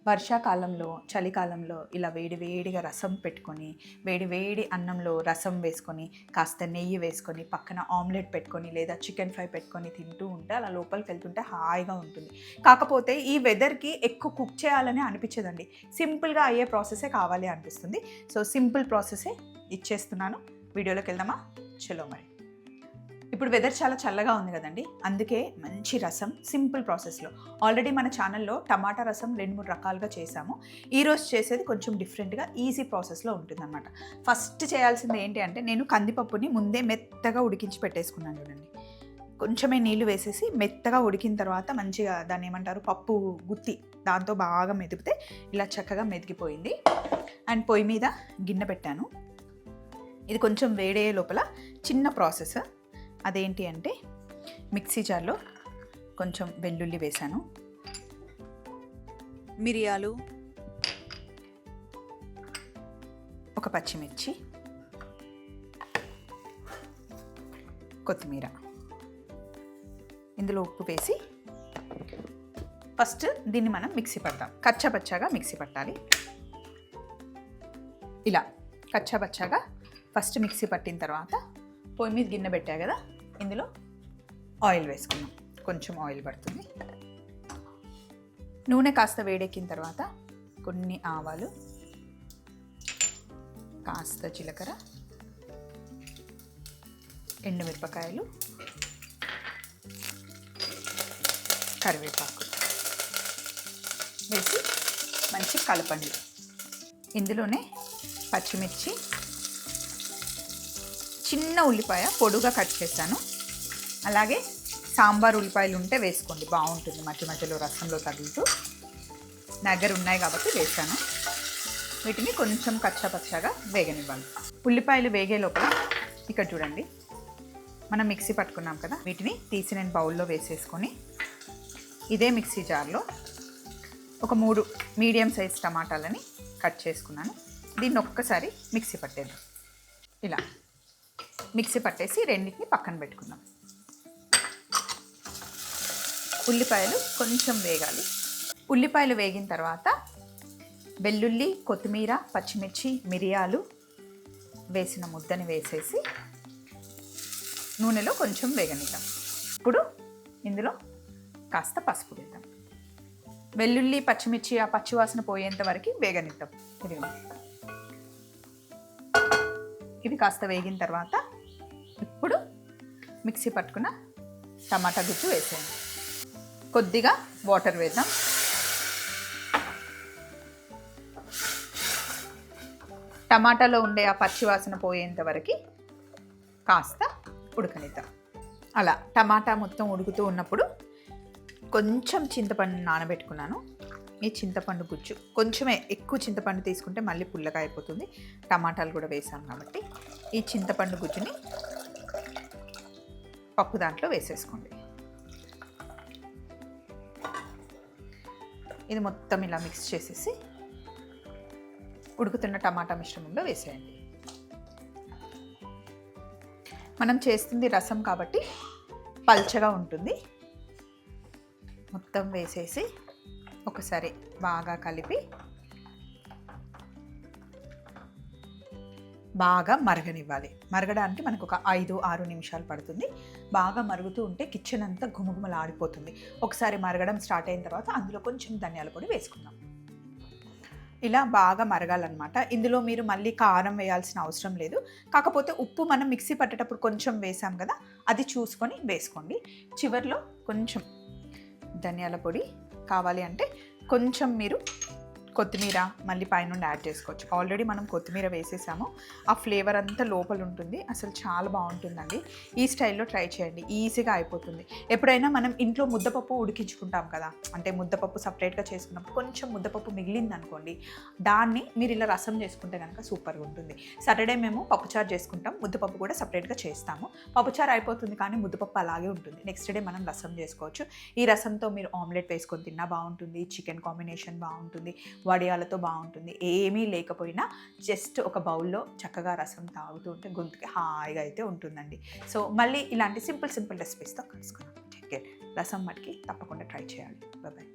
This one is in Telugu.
వర్షాకాలంలో, చలికాలంలో ఇలా వేడి వేడిగా రసం పెట్టుకొని, వేడి వేడి అన్నంలో రసం వేసుకొని, కాస్త నెయ్యి వేసుకొని, పక్కన ఆమ్లెట్ పెట్టుకొని, లేదా చికెన్ ఫ్రై పెట్టుకొని తింటూ ఉంటే అలా లోపలికి వెళ్తుంటే హాయిగా ఉంటుంది. కాకపోతే ఈ వెదర్‌కి ఎక్కువ కుక్ చేయాలని అనిపించదండి. సింపుల్‌గా అయ్యే ప్రాసెసే కావాలి అనిపిస్తుంది. సో, సింపుల్ ప్రాసెసే ఇచ్చేస్తున్నాను. వీడియోలోకి వెళ్దామా? చలో మరి. ఇప్పుడు వెదర్ చాలా చల్లగా ఉంది కదండి, అందుకే మంచి రసం సింపుల్ ప్రాసెస్లో ఆల్రెడీ మన ఛానల్లో టమాటా రసం 2-3 రకాలుగా చేశాము. ఈరోజు చేసేది కొంచెం డిఫరెంట్గా ఈజీ ప్రాసెస్లో ఉంటుందన్నమాట. ఫస్ట్ చేయాల్సింది ఏంటి అంటే, నేను కందిపప్పుని ముందే మెత్తగా ఉడికించి పెట్టేసుకున్నాను చూడండి. కొంచెమే నీళ్లు వేసేసి మెత్తగా ఉడికిన తర్వాత మంచిగా దాన్ని ఏమంటారు, పప్పు గుత్తి దాంతో బాగా మెదిపితే ఇలా చక్కగా మెదిగిపోయింది. అండ్ పొయ్యి మీద గిన్నె పెట్టాను. ఇది కొంచెం వేడయ్యే లోపల చిన్న ప్రాసెస్ అదేంటి అంటే, మిక్సీ జార్లో కొంచెం వెల్లుల్లి వేసాను, మిరియాలు, ఒక పచ్చిమిర్చి, కొత్తిమీర, ఇందులో ఉప్పు వేసి ఫస్ట్ దీన్ని మనం మిక్సీ పడతాం. కచ్చాపచ్చాగా మిక్సీ పట్టాలి. ఇలా కచ్చాపచ్చాగా ఫస్ట్ మిక్సీ పట్టిన తర్వాత పొయ్యి మీద గిన్నె పెట్టా కదా, ఇందులో ఆయిల్ వేసుకున్నాం. కొంచెం ఆయిల్ పడుతుంది. నూనె కాస్త వేడెక్కిన తర్వాత కొన్ని ఆవాలు, కాస్త జీలకర్ర, ఎండుమిరపకాయలు, కరివేపాకు వేసి మంచి కలపండి. ఇందులోనే పచ్చిమిర్చి, చిన్న ఉల్లిపాయ పొడుగా కట్ చేశాను. అలాగే సాంబార్ ఉల్లిపాయలు ఉంటే వేసుకోండి, బాగుంటుంది మధ్య మధ్యలో రసంలో తగులుతూ. నా దగ్గర ఉన్నాయి కాబట్టి వేసాను. వీటిని కొంచెం కచ్చాపచ్చాగా వేగనివ్వాలి. ఉల్లిపాయలు వేగే లోపల ఇక్కడ చూడండి, మనం మిక్సీ పట్టుకున్నాం కదా, వీటిని తీసి నేను బౌల్లో వేసేసుకొని ఇదే మిక్సీ జార్లో ఒక 3 మీడియం సైజ్ టమాటాలని కట్ చేసుకున్నాను. దీన్ని ఒక్కసారి మిక్సీ పట్టేద్దాం. ఇలా మిక్సీ పట్టేసి రెండింటిని పక్కన పెట్టుకుందాం. ఉల్లిపాయలు కొంచెం వేగాలి. ఉల్లిపాయలు వేగిన తర్వాత వెల్లుల్లి, కొత్తిమీర, పచ్చిమిర్చి, మిరియాలు వేసిన ముద్దని వేసేసి నూనెలో కొంచెం వేగనిద్దాం. ఇప్పుడు ఇందులో కాస్త పసుపు వేద్దాం. వెల్లుల్లి, పచ్చిమిర్చి ఆ పచ్చివాసన పోయేంత వరకు వేగనిద్దాం. ఇవి కాస్త వేగిన తర్వాత ఇప్పుడు మిక్సీ పట్టుకున్న టమాటా గుజ్జు వేసేయండి. కొద్దిగా వాటర్ వేద్దాం. టమాటాలో ఉండే ఆ పచ్చివాసన పోయేంత వరకు కాస్త ఉడకనిద్దాం. అలా టమాటా మొత్తం ఉడుకుతూ ఉన్నప్పుడు కొంచెం చింతపండు నానబెట్టుకున్నాను. ఈ చింతపండు గుజ్జు కొంచెమే, ఎక్కువ చింతపండు తీసుకుంటే మళ్ళీ పుల్లగా అయిపోతుంది. టమాటాలు కూడా వేసాం కాబట్టి ఈ చింతపండు గుజ్జుని పప్పు దాంట్లో వేసేసుకోండి. ఇది మొత్తం ఇలా మిక్స్ చేసేసి ఉడుకుతున్న టమాటా మిశ్రమంలో వేసేయండి. మనం చేస్తుంది రసం కాబట్టి పల్చగా ఉంటుంది. మొత్తం వేసేసి ఒకసారి బాగా కలిపి బాగా మరగనివ్వాలి. మరగడానికి మనకు ఒక 5-6 నిమిషాలు పడుతుంది. బాగా మరుగుతూ ఉంటే కిచెన్ అంతా గుమగుమలాడిపోతుంది. ఒకసారి మరగడం స్టార్ట్ అయిన తర్వాత అందులో కొంచెం ధనియాల పొడి వేసుకుందాం. ఇలా బాగా మరగాలన్నమాట. ఇందులో మీరు మళ్ళీ కారం వేయాల్సిన అవసరం లేదు. కాకపోతే ఉప్పు మనం మిక్సీ పట్టేటప్పుడు కొంచెం వేసాం కదా, అది చూసుకొని వేసుకోండి. చివర్లో కొంచెం ధనియాల పొడి కావాలి అంటే కొంచెం మీరు కొత్తిమీర మళ్ళీ పైనుండి యాడ్ చేసుకోవచ్చు. ఆల్రెడీ మనం కొత్తిమీర వేసేసాము, ఆ ఫ్లేవర్ అంతా లోపల ఉంటుంది. అసలు చాలా బాగుంటుందండి. ఈ స్టైల్లో ట్రై చేయండి, ఈజీగా అయిపోతుంది. ఎప్పుడైనా మనం ఇంట్లో ముద్దపప్పు ఉడికించుకుంటాం కదా, అంటే ముద్దపప్పు సపరేట్గా చేసుకున్నప్పుడు కొంచెం ముద్దపప్పు మిగిలిందనుకోండి, దాన్ని మీరు ఇలా రసం చేసుకుంటే కనుక సూపర్గా ఉంటుంది. సాటర్డే మేము పప్పుచారు చేసుకుంటాం, ముద్దపప్పు కూడా సపరేట్గా చేస్తాము. పప్పుచారు అయిపోతుంది కానీ ముద్దపప్పు అలాగే ఉంటుంది. నెక్స్ట్ డే మనం రసం చేసుకోవచ్చు. ఈ రసంతో మీరు ఆమ్లెట్ వేసుకొని తిన్నా బాగుంటుంది, చికెన్ కాంబినేషన్ బాగుంటుంది, వడియాలతో బాగుంటుంది. ఏమీ లేకపోయినా జస్ట్ ఒక బౌల్లో చక్కగా రసం తాగుతూ ఉంటే గొంతుకి హాయిగా అయితే ఉంటుందండి. సో మళ్ళీ ఇలాంటి సింపుల్ రెసిపీస్తో కలుసుకున్నాం. రసం మటుకి తప్పకుండా ట్రై చేయాలి. బాయ్.